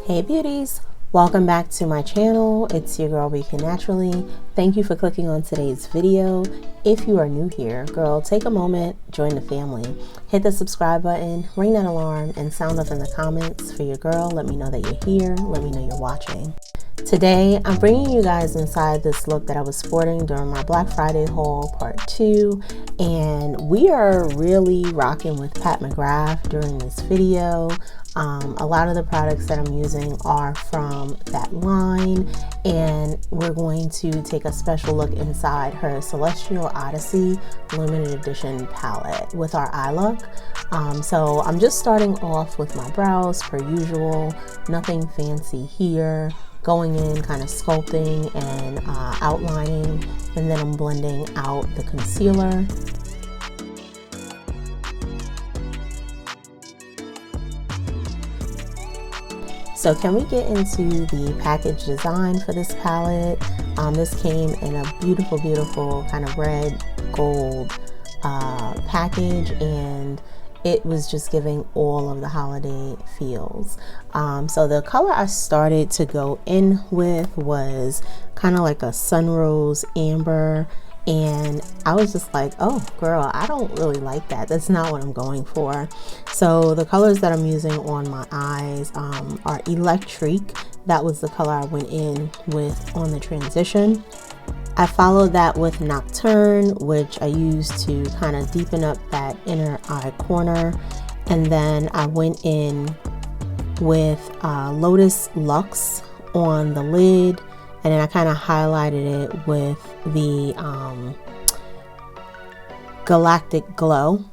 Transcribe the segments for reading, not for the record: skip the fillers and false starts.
Hey beauties, welcome back to my channel. It's your girl bknaturale. Thank you for clicking on today's video. If you are new here, girl, take a moment, join the family. Hit the subscribe button, ring that alarm, and sound off in the comments for your girl. Let me know that you're here. Let me know you're watching. Today, I'm bringing you guys inside this look that I was sporting during my Black Friday haul part 2, and we are really rocking with Pat McGrath during this video. A lot of the products that I'm using are from that line, and we're going to take a special look inside her Celestial Odyssey limited edition palette with our eye look. So I'm just starting off with my brows per usual, nothing fancy here. Going in, kind of sculpting and outlining, and then I'm blending out the concealer. So can we get into the package design for this palette? This came in a beautiful, beautiful kind of red gold package, and it was just giving all of the holiday feels. So the color I started to go in with was kind of like a sunrose amber, and I was just like, oh girl, I don't really like that. That's not what I'm going for. So the colors that I'm using on my eyes are Electric. That was the color I went in with on the transition. I followed that with Nocturne, which I used to kind of deepen up that inner eye corner. And then I went in with Lotus Luxe on the lid, and then I kind of highlighted it with the Galactic Glow.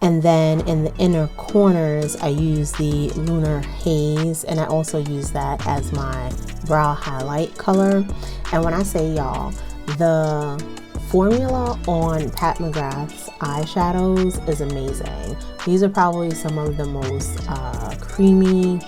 And then in the inner corners, I use the Lunar Haze, and I also use that as my brow highlight color. And when I say y'all, the formula on Pat McGrath's eyeshadows is amazing. These are probably some of the most creamy,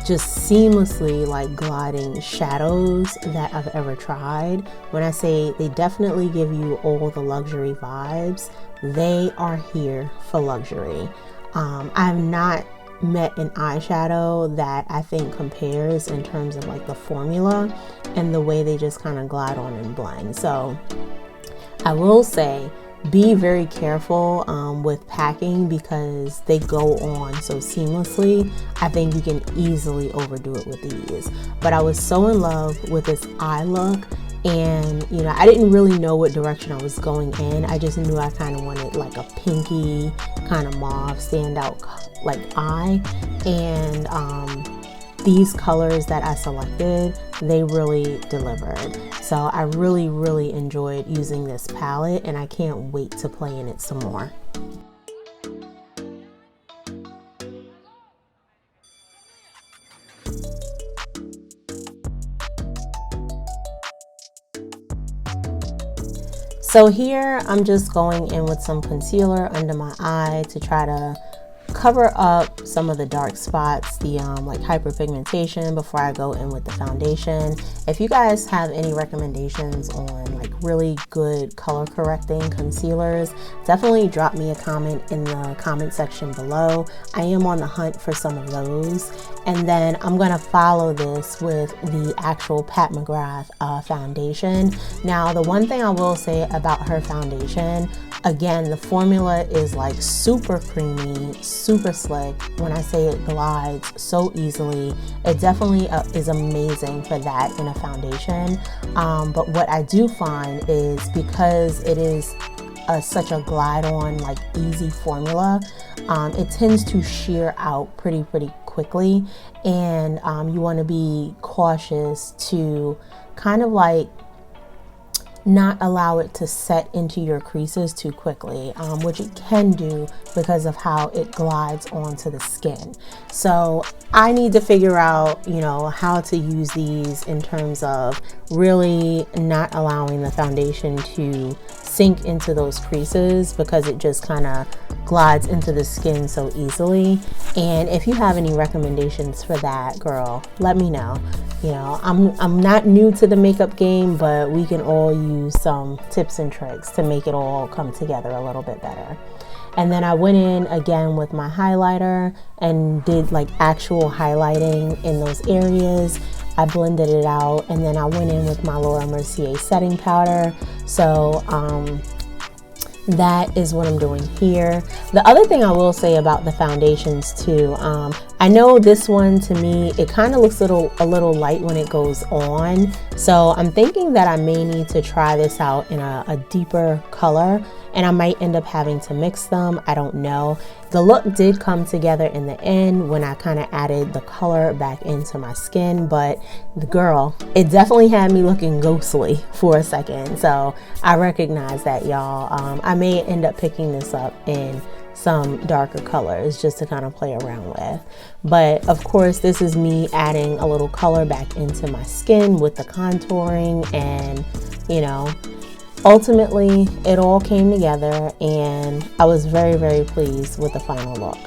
just seamlessly like gliding shadows that I've ever tried. When I say they definitely give you all the luxury vibes, they are here for luxury. I have not met an eyeshadow that I think compares in terms of like the formula and the way they just kind of glide on and blend. So I will say be very careful with packing because they go on so seamlessly. I think you can easily overdo it with these, but I was so in love with this eye look. And you know, I didn't really know what direction I was going in. I just knew I kind of wanted like a pinky kind of mauve standout like eye, and these colors that I selected, they really delivered. So I really enjoyed using this palette, and I can't wait to play in it some more. So here I'm just going in with some concealer under my eye to try to cover up some of the dark spots, the like hyperpigmentation, before I go in with the foundation. If you guys have any recommendations on like really good color correcting concealers, definitely drop me a comment in the comment section below. I am on the hunt for some of those. And then I'm gonna follow this with the actual Pat McGrath foundation. Now, the one thing I will say about her foundation, again, the formula is like super creamy, super slick. When I say it glides so easily, it definitely is amazing for that in a foundation. But what I do find is because it is such a glide on, like easy formula, it tends to shear out pretty quickly, and you want to be cautious to kind of like not allow it to set into your creases too quickly, which it can do because of how it glides onto the skin. So I need to figure out, you know, how to use these in terms of really not allowing the foundation to sink into those creases, because it just kind of glides into the skin so easily. And if you have any recommendations for that, girl, let me know. You know, I'm not new to the makeup game, but we can all use some tips and tricks to make it all come together a little bit better. And then I went in again with my highlighter and did like actual highlighting in those areas. I blended it out, and then I went in with my Laura Mercier setting powder. So that is what I'm doing here. The other thing I will say about the foundations too, I know this one, to me, it kind of looks a little light when it goes on. So I'm thinking that I may need to try this out in a deeper color, and I might end up having to mix them. I don't know. The look did come together in the end when I kind of added the color back into my skin, but the girl, it definitely had me looking ghostly for a second. So I recognize that, y'all. I may end up picking this up in some darker colors just to kind of play around with. But of course, this is me adding a little color back into my skin with the contouring, and you know, ultimately it all came together, and I was very, very pleased with the final look.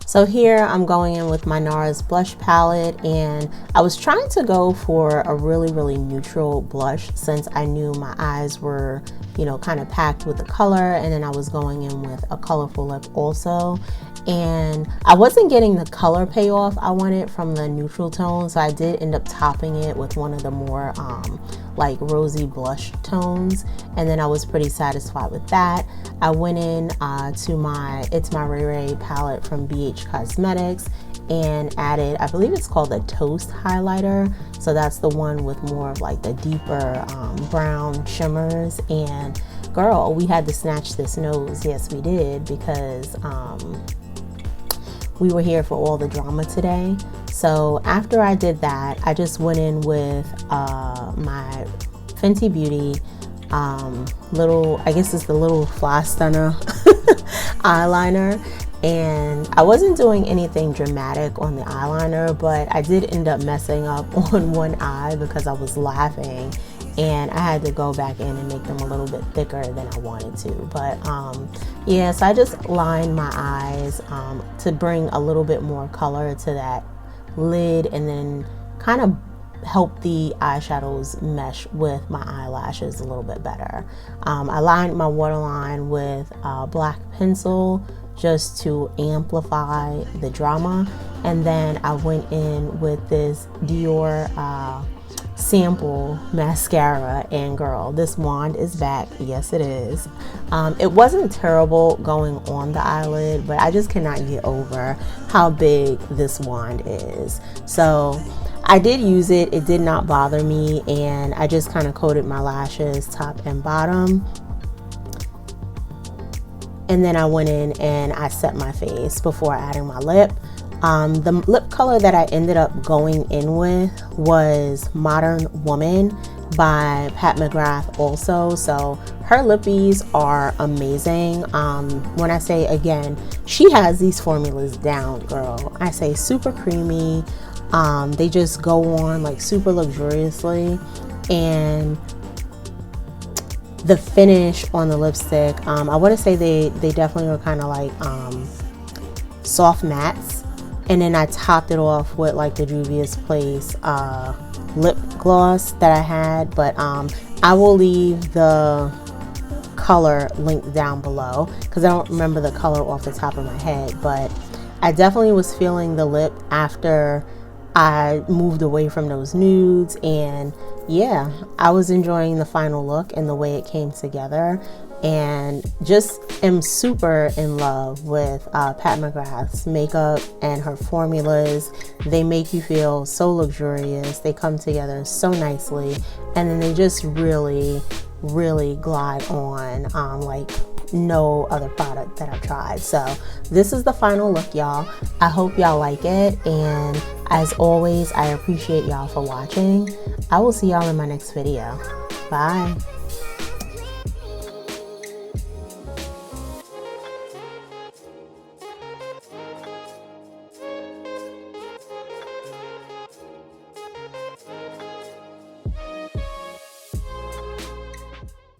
So here I'm going in with my NARS blush palette, and I was trying to go for a really, really neutral blush since I knew my eyes were, you know, kind of packed with the color, and then I was going in with a colorful lip also. And I wasn't getting the color payoff I wanted from the neutral tone, so I did end up topping it with one of the more like rosy blush tones, and then I was pretty satisfied with that. I went in to my It's My Ray Ray palette from BH Cosmetics and added, I believe it's called the Toast highlighter, so that's the one with more of like the deeper brown shimmers. And girl, we had to snatch this nose. Yes, we did, because we were here for all the drama today. So after I did that, I just went in with my Fenty Beauty little, I guess it's the little Fly Stunner eyeliner. And I wasn't doing anything dramatic on the eyeliner, but I did end up messing up on one eye because I was laughing, and I had to go back in and make them a little bit thicker than I wanted to. But yeah, so I just lined my eyes to bring a little bit more color to that lid, and then kind of help the eyeshadows mesh with my eyelashes a little bit better. I lined my waterline with black pencil just to amplify the drama, and then I went in with this Dior sample mascara, and girl, this wand is back. Yes, it is. It wasn't terrible going on the eyelid, but I just cannot get over how big this wand is. So I did use it. It did not bother me, and I just kind of coated my lashes top and bottom. And then I went in and I set my face before adding my lip. The lip color that I ended up going in with was Modern Woman by Pat McGrath also. So her lippies are amazing. When I say, again, she has these formulas down, girl. I say super creamy. They just go on like super luxuriously, and the finish on the lipstick, I want to say they definitely were kind of like soft mattes, and then I topped it off with like the Juvia's Place lip gloss that I had. But I will leave the color linked down below because I don't remember the color off the top of my head, but I definitely was feeling the lip after I moved away from those nudes. And yeah, I was enjoying the final look and the way it came together, and just am super in love with Pat McGrath's makeup and her formulas. They make you feel so luxurious. They come together so nicely, and then they just really, really glide on like no other product that I've tried. So this is the final look, y'all. I hope y'all like it, and as always, I appreciate y'all for watching. I will see y'all in my next video. Bye.